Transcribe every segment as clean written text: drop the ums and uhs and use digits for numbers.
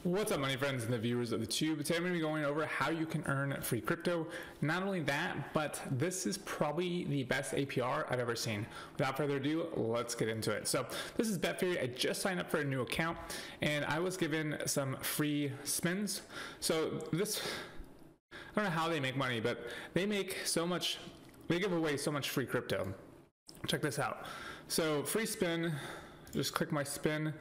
What's up, money friends and the viewers of the tube? Today I'm going to be going over how you can earn free crypto. Not only that, but this is probably the best APR I've ever seen. Without further ado, let's get into it. So this is Betfury. I just signed up for a new account and I was given some free spins. So this, I don't know how they make money, but they make so much, they give away so much free crypto. Check this out. So free spin, just click my spin.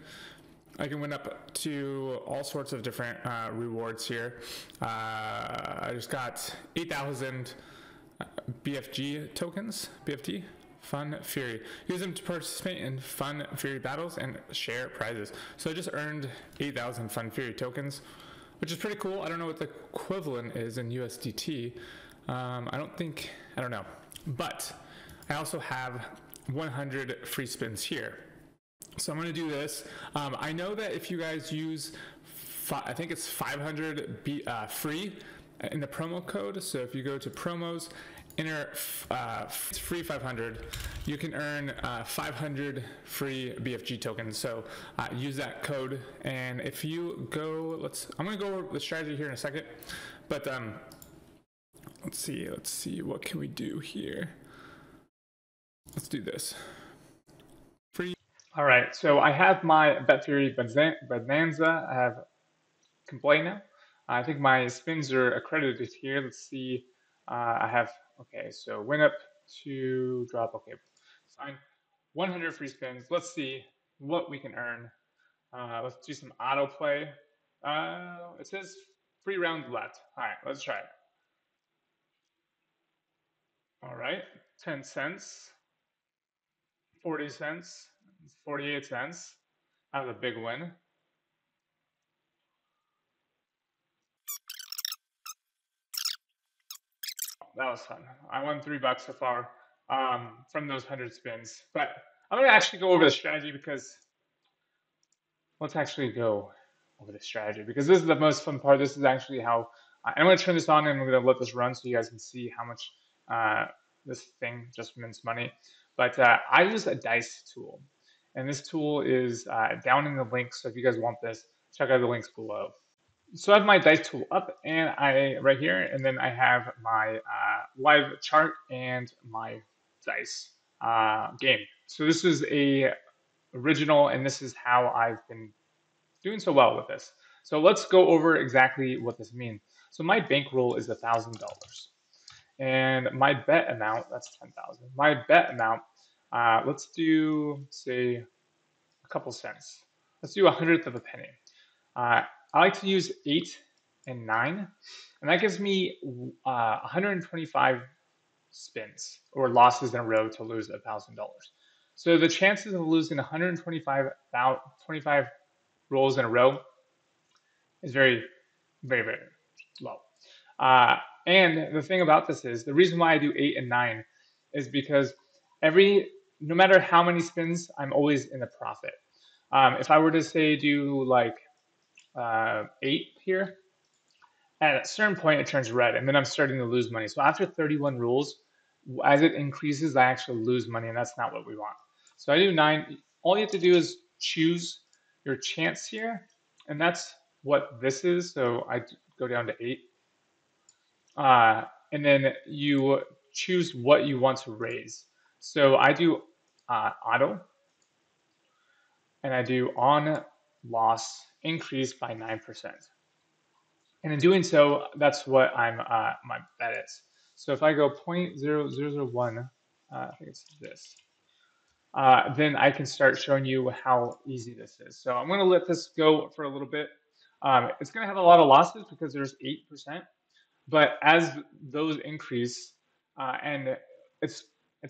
I can win up to all sorts of different rewards here. I just got 8,000 BFG tokens, BFT, Fun Fury. Use them to participate in Fun Fury battles and share prizes. So I just earned 8,000 Fun Fury tokens, which is pretty cool. I don't know what the equivalent is in USDT. I don't know. But I also have 100 free spins here. So I'm going to do this. I know that if you guys use, I think it's 500 free in the promo code. So if you go to promos, enter free 500, you can earn 500 free BFG tokens. So use that code. And if you go, I'm going to go over the strategy here in a second. But let's see, what can we do here? Let's do this. All right, so I have my Betfury Bonanza. I have complete now. I think my spins are accredited here. Let's see. I have, okay, so went up to drop. Okay, fine. 100 free spins. Let's see what we can earn. Let's do some autoplay. It says free round left. All right, let's try it. All right, 10 cents, 40 cents, 48 cents. That was a big win. That was fun. I won $3 so far from those 100 spins. But I'm going to actually go over the strategy because let's actually go over the strategy because this is the most fun part. This is actually how I'm going to turn this on and I'm going to let this run so you guys can see how much this thing just mints money. But I use a dice tool. And this tool is down in the link. So if you guys want this, check out the links below. So I have my dice tool up and right here, and then I have my live chart and my dice game. So this is a original, and this is how I've been doing so well with this. So let's go over exactly what this means. So my bankroll is $1,000, and my bet amount, that's 10,000. My bet amount, let's do say a couple cents. Let's do 1/100 of a penny. I like to use 8 and 9, and that gives me 125 spins or losses in a row to lose $1,000. So the chances of losing 125 rolls in a row is very, very, very low. And the thing about this is the reason why I do 8 and 9 is because no matter how many spins, I'm always in the profit. If I were to say do like 8 here, at a certain point it turns red and then I'm starting to lose money. So after 31 rules, as it increases, I actually lose money, and that's not what we want. So I do 9. All you have to do is choose your chance here, and that's what this is. So I go down to 8. And then you choose what you want to raise. So I do auto, and I do on loss increase by 9%. And in doing so, that's what my bet is. So if I go 0.0001, I think it's this, then I can start showing you how easy this is. So I'm going to let this go for a little bit. It's going to have a lot of losses because there's 8%, but as those increase, and it's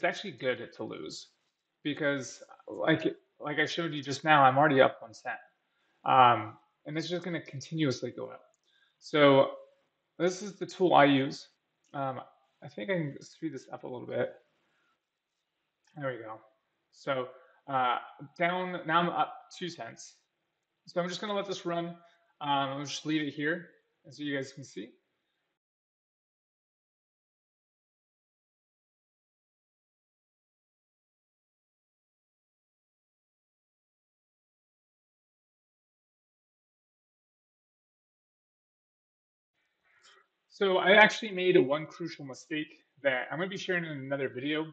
actually good to lose because like I showed you just now, I'm already up 1 cent, and it's just going to continuously go up. So this is the tool I use. I think I can speed this up a little bit. There we go. So down, now I'm up 2 cents. So I'm just gonna let this run. I'll just leave it here so you guys can see. So I actually made one crucial mistake that I'm going to be sharing in another video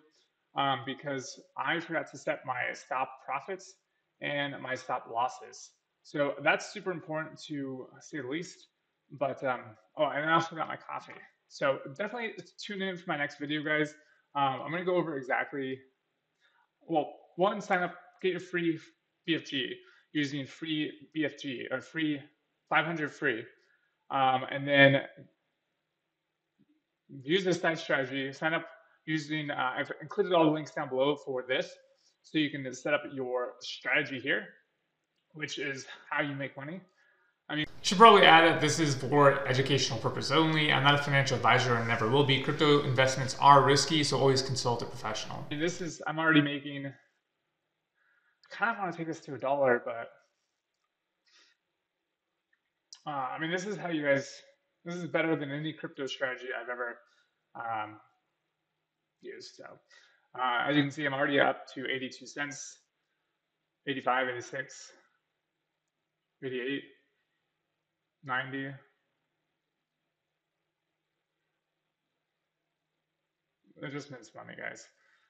because I forgot to set my stop profits and my stop losses. So that's super important to say the least. But oh, and I also got my coffee. So definitely tune in for my next video, guys. I'm going to go over exactly, well, one, sign up, get your free BFG using free BFG or free 500 free. And then use this nice strategy. Sign up using, I've included all the links down below for this. So you can set up your strategy here, which is how you make money. I mean, should probably add that this is for educational purpose only. I'm not a financial advisor and never will be. Crypto investments are risky, so always consult a professional. I mean, this is, I'm already making, I kind of want to take this to $1, but I mean, this is how you guys, this is better than any crypto strategy I've ever used. So as you can see, I'm already up to 82 cents, 85, 86, 88, 90. It just makes money, guys.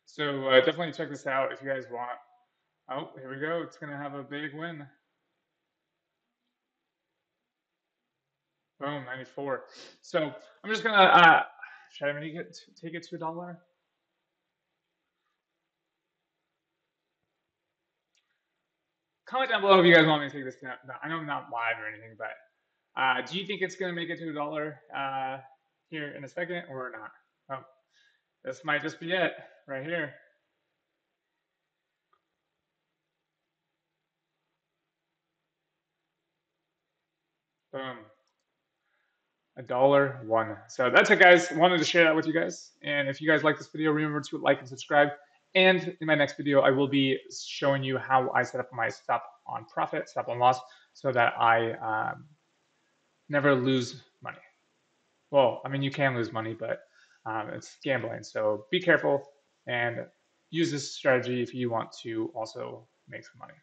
So definitely check this out if you guys want. Oh, here we go. It's going to have a big win. Boom, 94. So I'm just going to, should I take it to $1? Comment down below if you guys want me to take this down. No, I know I'm not live or anything, but do you think it's going to make it to $1 here in a second or not? Oh, this might just be it right here. Boom. $1. So that's it, guys. Wanted to share that with you guys. And if you guys like this video, remember to like and subscribe. And in my next video, I will be showing you how I set up my stop on profit, stop on loss, so that I never lose money. Well, I mean, you can lose money, but it's gambling. So be careful and use this strategy if you want to also make some money.